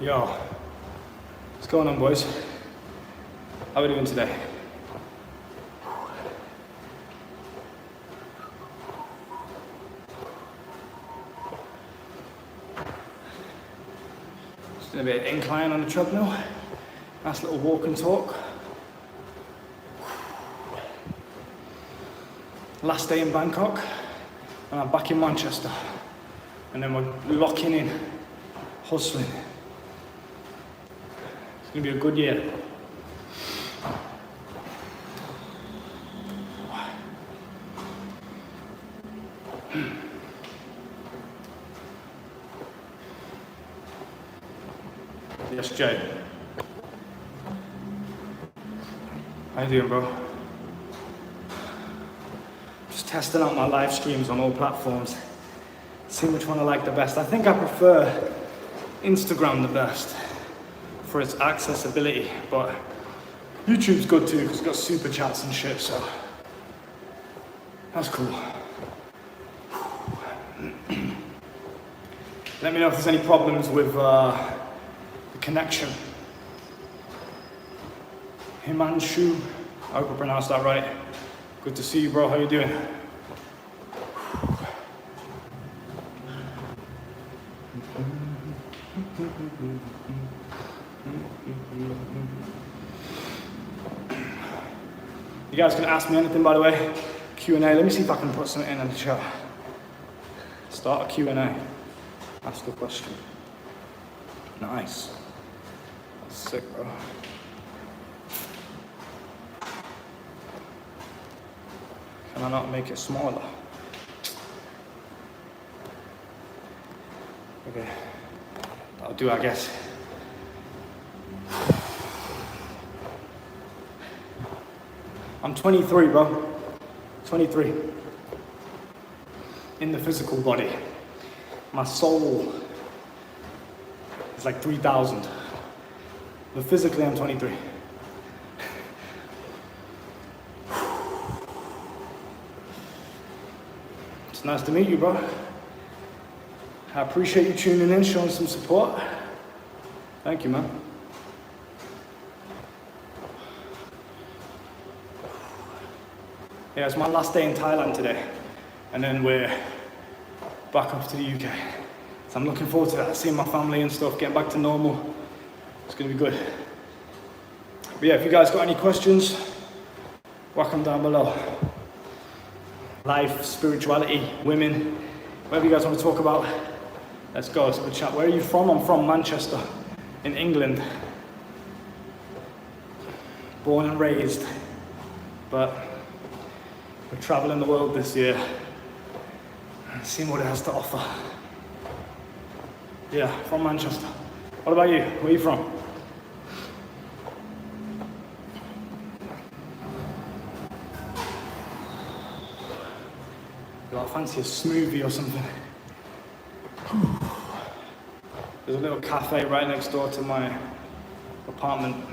Yo, what's going on, boys? How are we doing today? Just doing a bit of incline on the treadmill. Nice little walk and talk. Last day in Bangkok, and I'm back in Manchester. And then we're locking in, hustling. It's gonna be a good year. Yes, Jay. How you doing, bro? Just testing out my live streams on all platforms. See which one I like the best. I think I prefer Instagram the best for its accessibility, but YouTube's good too because it's got super chats and shit, so that's cool. Let me know if there's any problems with the connection. Himanshu, I hope I pronounced that right. Good to see you, bro. How you doing? You guys can ask me anything, by the way. Q&A. Let me see if I can put something in the chat. Start a Q&A. Ask a question. Nice. That's sick, bro. Can I not make it smaller? Okay. That'll do, I guess. I'm 23, bro. 23. In the physical body. My soul is like 3,000. But physically, I'm 23. It's nice to meet you, bro. I appreciate you tuning in, showing some support. Thank you, man. Yeah, it's my last day in Thailand today, and then we're back off to the UK. So I'm looking forward to that, seeing my family and stuff, getting back to normal. It's gonna be good. But yeah, if you guys got any questions, whack them down below. Life, spirituality, women, whatever you guys want to talk about, let's go, let's have a chat. Where are you from? I'm from Manchester, in England. Born and raised, but we're traveling the world this year, seeing what it has to offer. Yeah, from Manchester. What about you? Where are you from? I fancy a smoothie or something. There's a little cafe right next door to my apartment.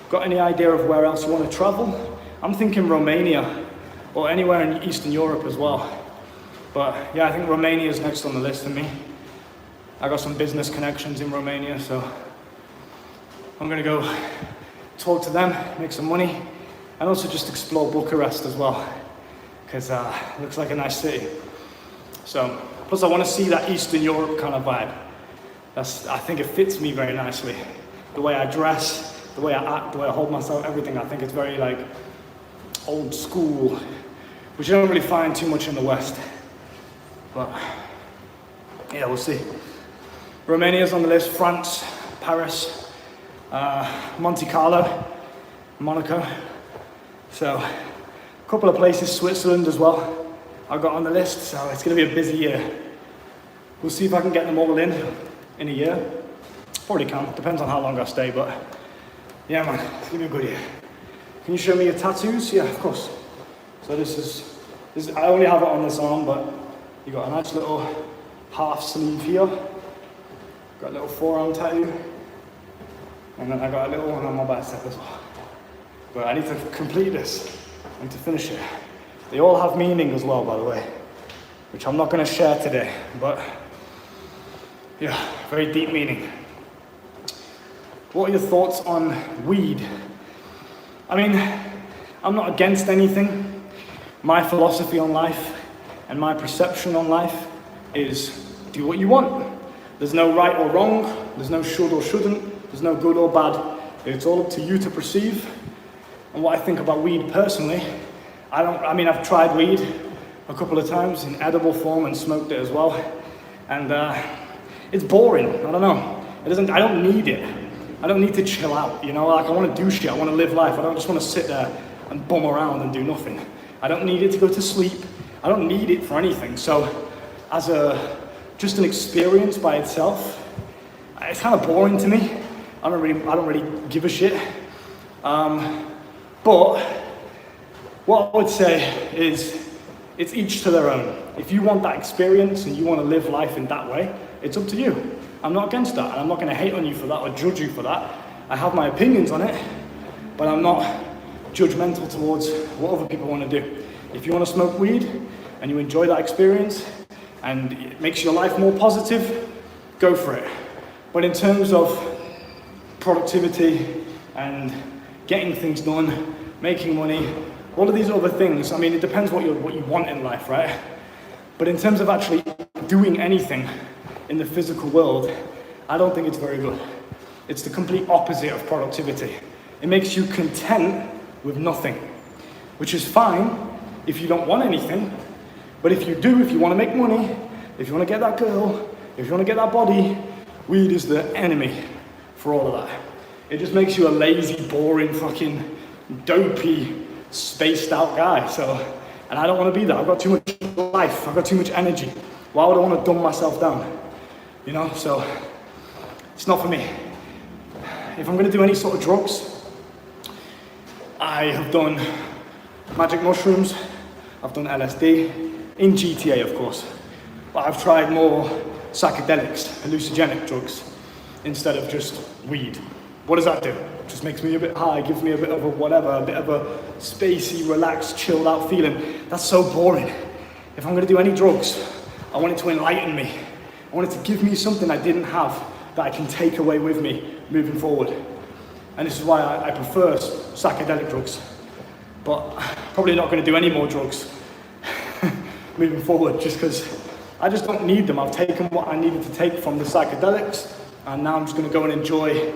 Got any idea of where else you want to travel? I'm thinking Romania, or anywhere in Eastern Europe as well. But yeah, I think Romania is next on the list for me. I got some business connections in Romania, so I'm gonna go talk to them, make some money, and also just explore Bucharest as well, because it looks like a nice city. So, plus I want to see that Eastern Europe kind of vibe. I think it fits me very nicely. The way I dress, the way I act, the way I hold myself, everything. I think it's very like old school, which you don't really find too much in the West. But yeah, we'll see. Romania's on the list, France, Paris, Monte Carlo, Monaco. So a couple of places, Switzerland as well, I've got on the list, so it's going to be a busy year. We'll see if I can get them all in a year. Probably can, depends on how long I stay, but yeah, man, it's going to be a good year. Can you show me your tattoos? Yeah, of course. So this is I only have it on this arm, but you got a nice little half sleeve here. Got a little forearm tattoo. And then I got a little one on my bicep as well. But I need to complete this. I need to finish it. They all have meaning as well, by the way, which I'm not going to share today, but Yeah, very deep meaning. What are your thoughts on weed? I mean, I'm not against anything. My philosophy on life and my perception on life is do what you want. There's no right or wrong. There's no should or shouldn't. There's no good or bad. It's all up to you to perceive. And what I think about weed personally, I've tried weed a couple of times in edible form and smoked it as well. And it's boring. I don't know. I don't need it. I don't need to chill out, you know, like I want to do shit, I want to live life. I don't just want to sit there and bum around and do nothing. I don't need it to go to sleep. I don't need it for anything. So as just an experience by itself, it's kind of boring to me. I don't really give a shit. But what I would say is it's each to their own. If you want that experience and you want to live life in that way, it's up to you. I'm not against that, and I'm not going to hate on you for that or judge you for that. I have my opinions on it, but I'm not judgmental towards what other people want to do. If you want to smoke weed and you enjoy that experience and it makes your life more positive, go for it. But in terms of productivity and getting things done, making money, all of these other things, I mean, it depends what you want in life, right? But in terms of actually doing anything in the physical world, I don't think it's very good. It's the complete opposite of productivity. It makes you content with nothing, which is fine if you don't want anything, but if you do, if you want to make money, if you want to get that girl, if you want to get that body, weed is the enemy for all of that. It just makes you a lazy, boring, fucking dopey, spaced out guy. And I don't want to be that. I've got too much life, I've got too much energy. Why would I want to dumb myself down? You know, so it's not for me. If I'm going to do any sort of drugs, I have done magic mushrooms, I've done LSD, in GTA of course, but I've tried more psychedelics, hallucinogenic drugs, instead of just weed. What does that do? It just makes me a bit high, gives me a bit of a whatever, a bit of a spacey, relaxed, chilled out feeling. That's so boring. If I'm going to do any drugs, I want it to enlighten me. I want it to give me something I didn't have that I can take away with me moving forward. And this is why I prefer psychedelic drugs. But probably not going to do any more drugs moving forward, just because I just don't need them. I've taken what I needed to take from the psychedelics, and now I'm just going to go and enjoy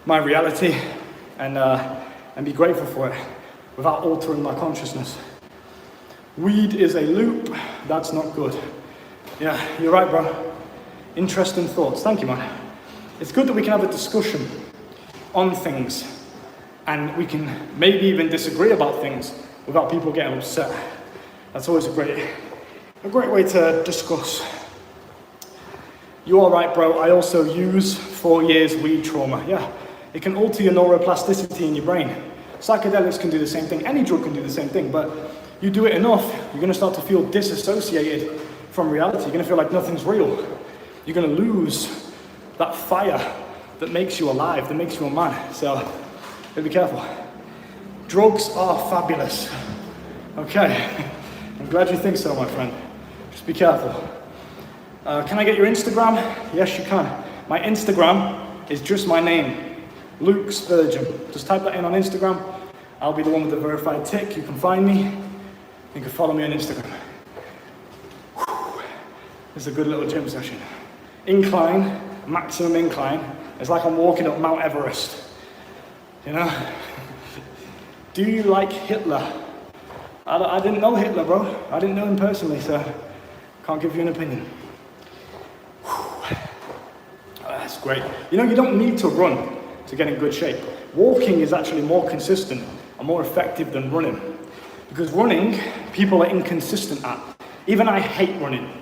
my reality and be grateful for it without altering my consciousness. Weed is a loop. That's not good. Yeah, you're right, bro. Interesting thoughts. Thank you, man. It's good that we can have a discussion on things, and we can maybe even disagree about things without people getting upset. That's always a great way to discuss. You are right, bro. I also use 4 years weed trauma. Yeah, it can alter your neuroplasticity in your brain. Psychedelics can do the same thing. Any drug can do the same thing, but you do it enough, you're going to start to feel disassociated from reality. You're going to feel like nothing's real. You're going to lose that fire that makes you alive, that makes you a man. So, be careful. Drugs are fabulous. Okay, I'm glad you think so, my friend. Just be careful. Can I get your Instagram? Yes, you can. My Instagram is just my name, Luke Spurgeon. Just type that in on Instagram. I'll be the one with the verified tick. You can find me. You can follow me on Instagram. It's a good little gym session. Incline, maximum incline. It's like I'm walking up Mount Everest. You know? Do you like Hitler? I didn't know Hitler, bro. I didn't know him personally, so can't give you an opinion. That's great. You know, you don't need to run to get in good shape. Walking is actually more consistent and more effective than running. Because running, people are inconsistent at. Even I hate running.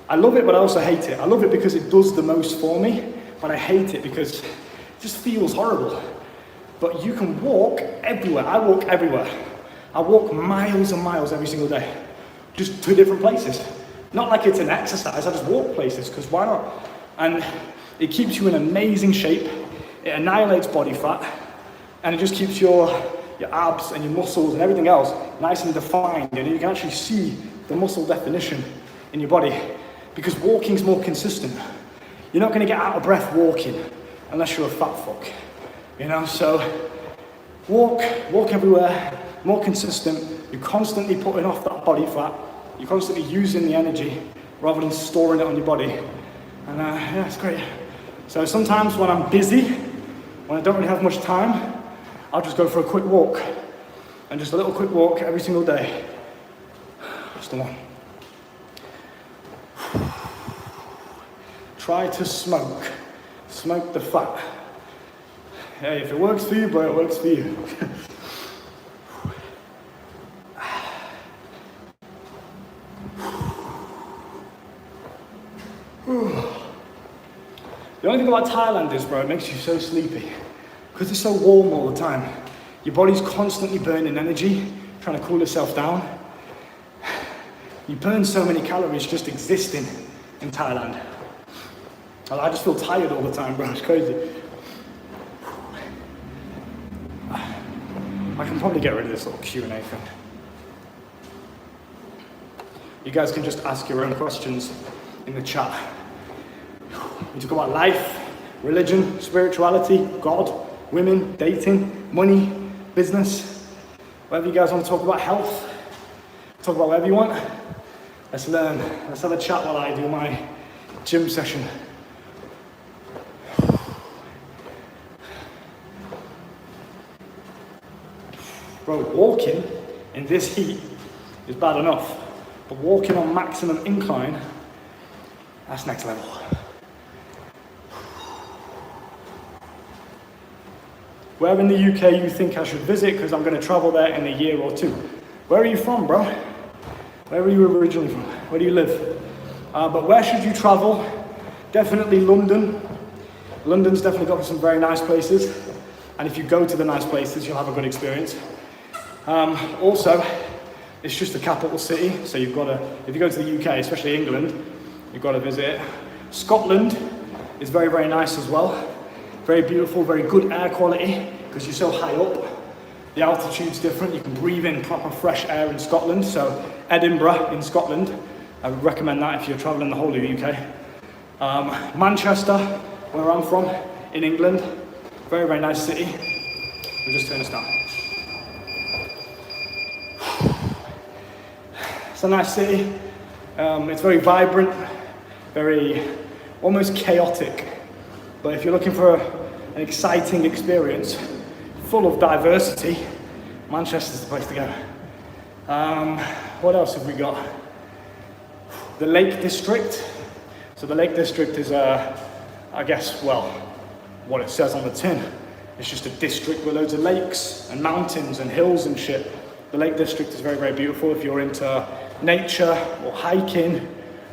I love it, but I also hate it. I love it because it does the most for me, but I hate it because it just feels horrible. But you can walk everywhere. I walk everywhere. I walk miles and miles every single day, just to different places. Not like it's an exercise, I just walk places, because why not? And it keeps you in amazing shape, it annihilates body fat, and it just keeps your abs and your muscles and everything else nice and defined, and you can actually see the muscle definition in your body, because walking's more consistent. you're not gonna get out of breath walking unless you're a fat fuck, you know? So walk everywhere, more consistent. You're constantly putting off that body fat. You're constantly using the energy rather than storing it on your body. And yeah, it's great. So sometimes when I'm busy, when I don't really have much time, I'll just go for a quick walk. And just a little quick walk every single day. Just the one. Try to smoke. Smoke the fat. Hey, if it works for you, bro, it works for you. The only thing about Thailand is, bro, it makes you so sleepy. Because it's so warm all the time. Your body's constantly burning energy, trying to cool itself down. You burn so many calories just existing in Thailand. I just feel tired all the time, bro, it's crazy. I can probably get rid of this little Q&A thing. You guys can just ask your own questions in the chat. We talk about life, religion, spirituality, God, women, dating, money, business, whatever you guys want to talk about, health, talk about whatever you want. Let's learn. Let's have a chat while I do my gym session. Bro, walking in this heat is bad enough, but walking on maximum incline, that's next level. Where in the UK you think I should visit, because I'm going to travel there in a year or two. Where are you from, bro? Where are you originally from? Where do you live? But where should you travel? Definitely London. London's definitely got some very nice places. And if you go to the nice places, you'll have a good experience. Also, it's just the capital city. So you've got to, if you go to the UK, especially England, you've got to visit it. Scotland is very, very nice as well. Very beautiful, very good air quality, because you're so high up. The altitude's different, you can breathe in proper fresh air in Scotland. So Edinburgh in Scotland, I would recommend that if you're traveling the whole of the UK. Manchester, where I'm from, in England, very, very nice city. We'll just turn this down. It's a nice city. It's very vibrant, very almost chaotic. But if you're looking for an exciting experience, full of diversity, Manchester's the place to go. What else have we got? The Lake District. So the Lake District is, I guess, well, what it says on the tin. It's just a district with loads of lakes and mountains and hills and shit. The Lake District is very, very beautiful if you're into nature or hiking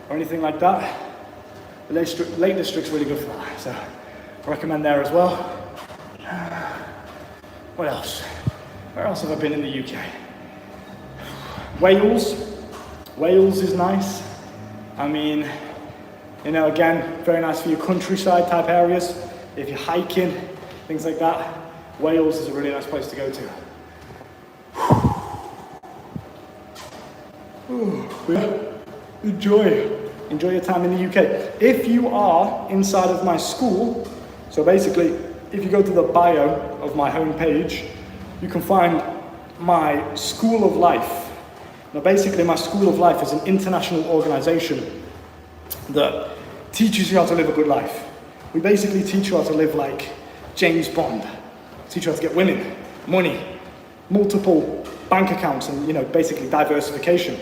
or anything like that. The Lake District's really good for that, so I recommend there as well. What else? Where else have I been in the UK? Wales. Wales is nice. I mean, you know, again, very nice for your countryside type areas. If you're hiking, things like that, Wales is a really nice place to go to. Enjoy your time in the UK. If you are inside of my school, so basically, if you go to the bio of my homepage, you can find my School of Life. Now basically, my School of Life is an international organization that teaches you how to live a good life. We basically teach you how to live like James Bond. Teach you how to get women, money, multiple bank accounts, and, you know, basically diversification,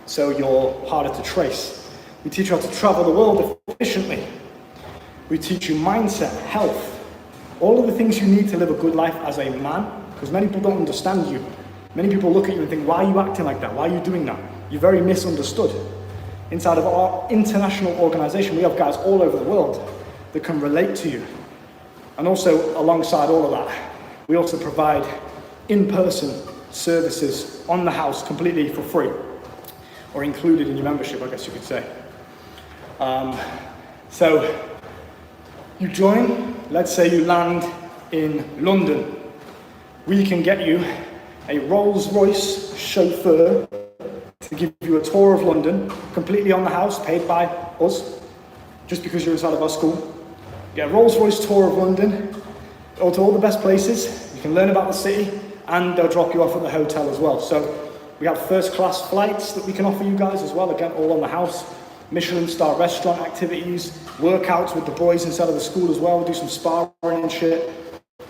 so you're harder to trace. We teach you how to travel the world efficiently. We teach you mindset, health, all of the things you need to live a good life as a man, because many people don't understand you. Many people look at you and think, why are you acting like that? Why are you doing that? You're very misunderstood. Inside of our international organization, we have guys all over the world that can relate to you. And also, alongside all of that, we also provide in-person services on the house completely for free, or included in your membership, I guess you could say. So you join, let's say you land in London. We can get you a Rolls-Royce chauffeur to give you a tour of London, completely on the house, paid by us. just because you're inside of our school. Get a Rolls-Royce tour of London, go to all the best places, you can learn about the city, and they'll drop you off at the hotel as well. So we have first-class flights that we can offer you guys as well, again, all on the house. Michelin star restaurant activities, workouts with the boys inside of the school as well, we do some sparring and shit.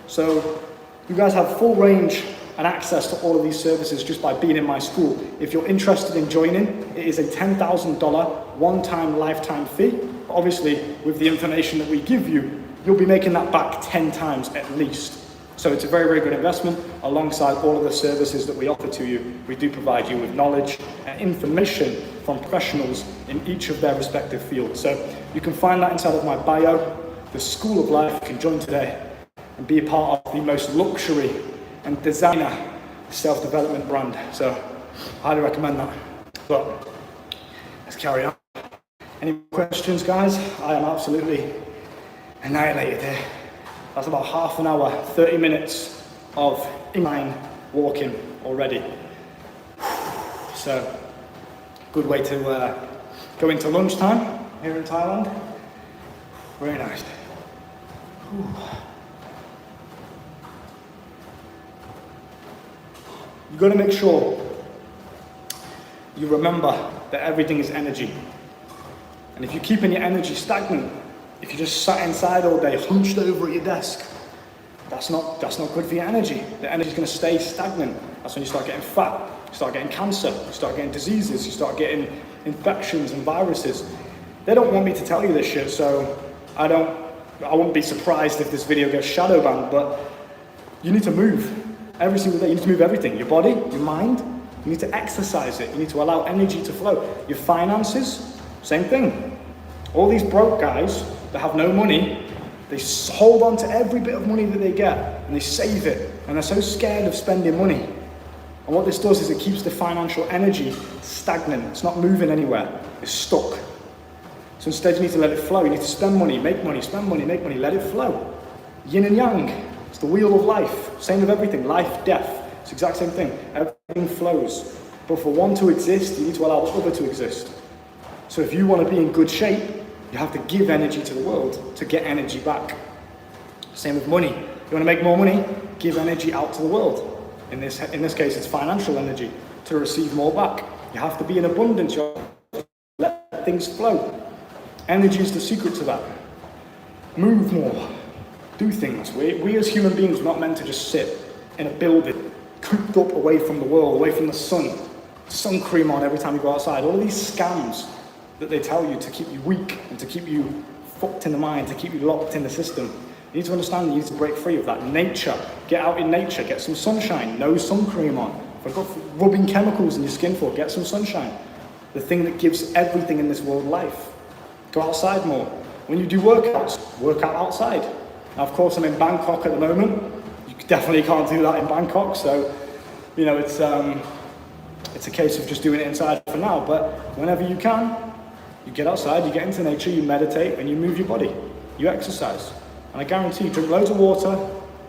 So you guys have full range and access to all of these services just by being in my school. If you're interested in joining, it is a $10,000 one-time lifetime fee. Obviously, with the information that we give you, you'll be making that back 10 times at least. So it's a very, very good investment alongside all of the services that we offer to you. We do provide you with knowledge and information from professionals in each of their respective fields. So you can find that inside of my bio, the School of Life. You can join today and be a part of the most luxury and designer self-development brand. So I highly recommend that. But let's carry on. Any questions, guys? I am absolutely annihilated here. That's about half an hour, 30 minutes of inline walking already. So, good way to go into lunchtime here in Thailand. Very nice. You've got to make sure you remember that everything is energy. And if you're keeping your energy stagnant, if you just sat inside all day, hunched over at your desk, that's not good for your energy. The energy is going to stay stagnant. That's when you start getting fat, you start getting cancer, you start getting diseases, you start getting infections and viruses. They don't want me to tell you this shit, so I won't be surprised if this video gets shadow banned, but you need to move every single day. You need to move everything, your body, your mind. You need to exercise it. You need to allow energy to flow. Your finances, same thing. All these broke guys that have no money, they hold on to every bit of money that they get and they save it, and they're so scared of spending money. And what this does is it keeps the financial energy stagnant. It's not moving anywhere. It's stuck. So instead you need to let it flow. You need to spend money, make money, spend money, make money, let it flow. Yin and yang. It's the wheel of life. Same with everything. Life, death. It's the exact same thing. Everything flows. But for one to exist, you need to allow the other to exist. So if you want to be in good shape, you have to give energy to the world to get energy back. Same with money. You want to make more money? Give energy out to the world. In this case, it's financial energy to receive more back. You have to be in abundance. You have to let things flow. Energy is the secret to that. Move more. Do things. We as human beings are not meant to just sit in a building, cooped up away from the world, away from the sun cream on every time you go outside. All of these scams that they tell you to keep you weak and to keep you fucked in the mind, to keep you locked in the system. You need to understand that you need to break free of that. Nature, get out in nature, get some sunshine, no sun cream on. If I've got rubbing chemicals in your skin for, get some sunshine. The thing that gives everything in this world life. Go outside more. When you do workouts, work out outside. Now, of course, I'm in Bangkok at the moment. You definitely can't do that in Bangkok, so, you know, it's a case of just doing it inside for now, but whenever you can, you get outside, you get into nature, you meditate, and you move your body. You exercise. And I guarantee you, drink loads of water.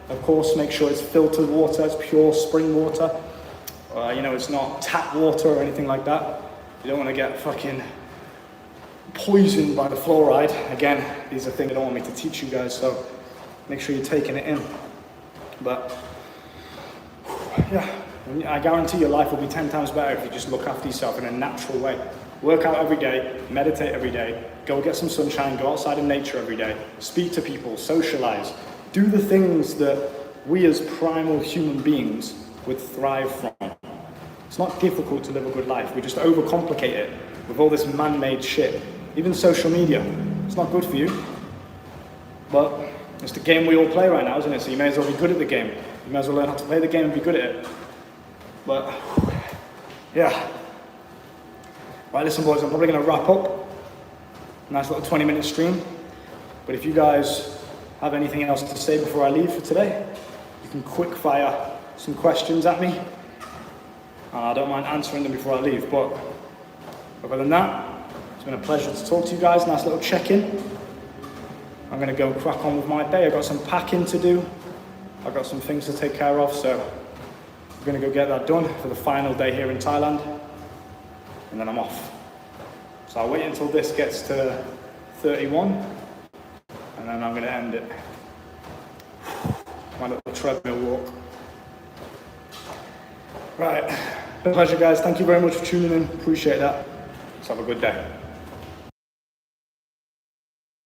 Of course, make sure it's filtered water, it's pure spring water. You know, it's not tap water or anything like that. You don't want to get fucking poisoned by the fluoride. Again, these are things I don't want me to teach you guys, so make sure you're taking it in. But, yeah, I guarantee your life will be 10 times better if you just look after yourself in a natural way. Work out every day, meditate every day, go get some sunshine, go outside in nature every day, speak to people, socialize, do the things that we as primal human beings would thrive from. It's not difficult to live a good life, we just overcomplicate it with all this man-made shit. Even social media, it's not good for you. But it's the game we all play right now, isn't it? So you may as well be good at the game. You may as well learn how to play the game and be good at it. But, yeah. Right, listen boys, I'm probably going to wrap up. Nice little 20-minute stream. But if you guys have anything else to say before I leave for today, you can quick fire some questions at me. I don't mind answering them before I leave. But other than that, it's been a pleasure to talk to you guys. Nice little check-in. I'm going to go and crack on with my day. I've got some packing to do. I've got some things to take care of. So I'm going to go get that done for the final day here in Thailand. And then I'm off. So I'll wait until this gets to 31, and then I'm going to end it. My little treadmill walk. Right, been a pleasure guys, thank you very much for tuning in, appreciate that. Let's have a good day.